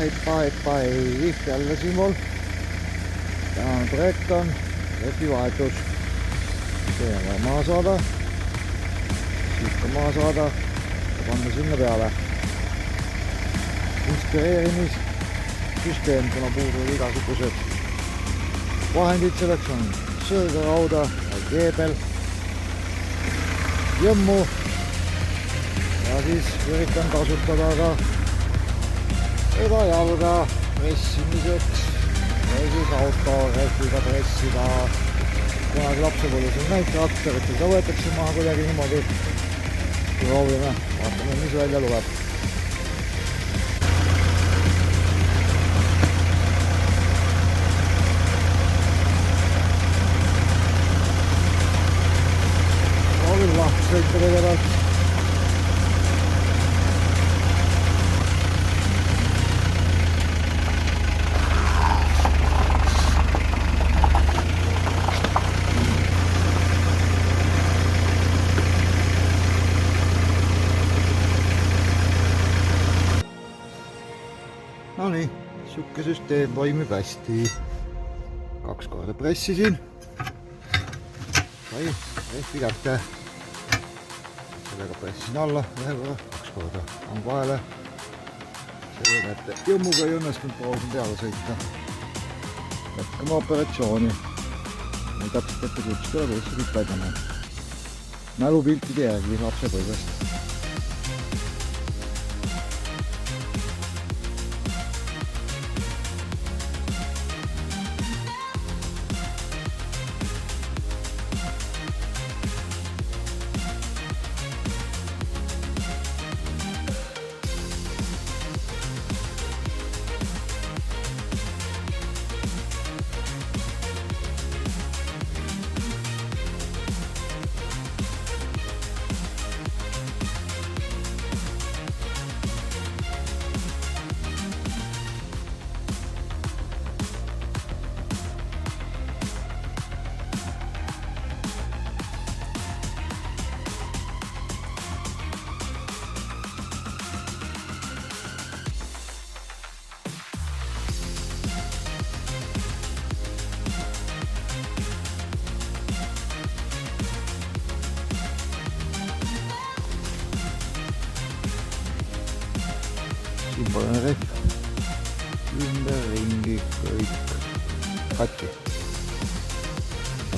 Heippa, hei, jälle Simol. Tänane projekt on rehvivahetus. See on vaja maha saada, siit ka maha saada ja panna sinna peale. Inspireerimissüsteem, kuna puuduvad igasugused vahendid, selleks on sõõgarauda, keebel, jõmmu ja siis üritan kasutada ka seda jalga pressimiseks või siis auto rehviga pressida. Kunagi lapsepõlves on näite traktorit, seda võetakse maha kuidagi niimoodi. Proovime, vaatame mis välja tuleb. Proovin lahti sõita kõigepealt. No nii, siuke süsteem toimib hästi. 2 korda pressisin. Sai rehvi kätte. Sellega pressisin alla 1 korra, 2 korda. On vahele. Selle näete, jõmmuga ei õnnestunud, proovisin peale sõita. Jätkame operatsiooni. Nii täpselt ette kutsuda, kuidas see kõik välja näeb. Mälupiltide järgi lapsepõlvest. Siin pole rehv ümberringi kõik katki.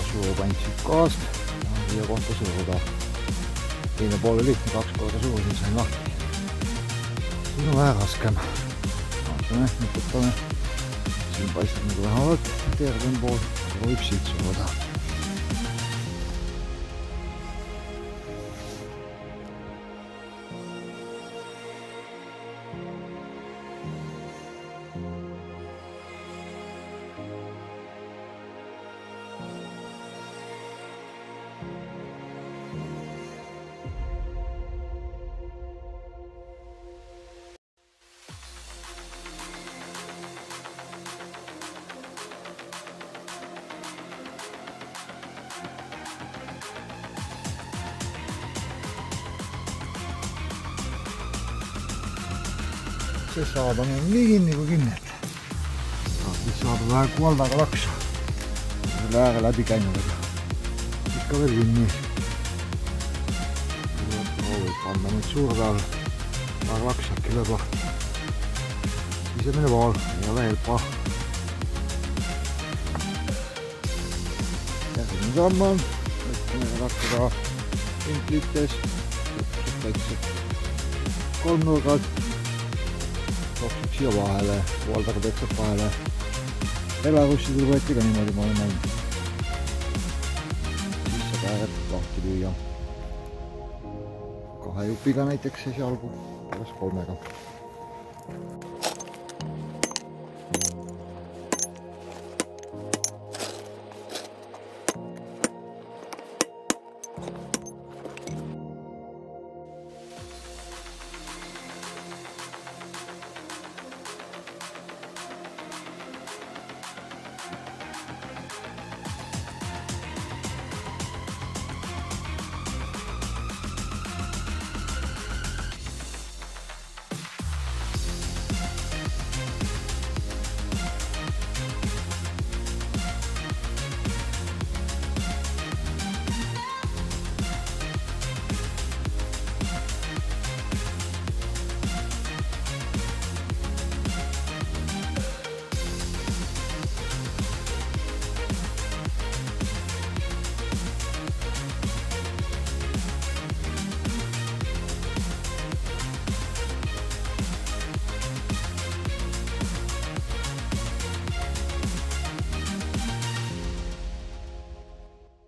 Suurub ainult siit kohast ja siia kohta suruda. Teine pool oli lihtne, 2 korda surusin, sain lahti. Siin on vähe raskem. Vaatame, niputame. Siin paistab nagu vähemalt tervem pool, võib siit suruda. See saab on nii kinni kui kinni, et tahtis saada vähe kuvaldaga laksa. Selle ääre läbi käinud, aga ikka veel kinni. Proovib panna nüüd suurde all. Vähe laks äkki lööb lahti. Sisemine pool ja veel pah. Järgmine samm on, võtame rakkuda vinklites. Väiksed kolmnurgad. Toksib siia vahele, kuvaldaga peksab vahele. Elarussidel võeti ka niimoodi, ma olen näinud. Siis saab ääret lahti lüüa. 2 jupiga näiteks esialgu, pärast 3-ga.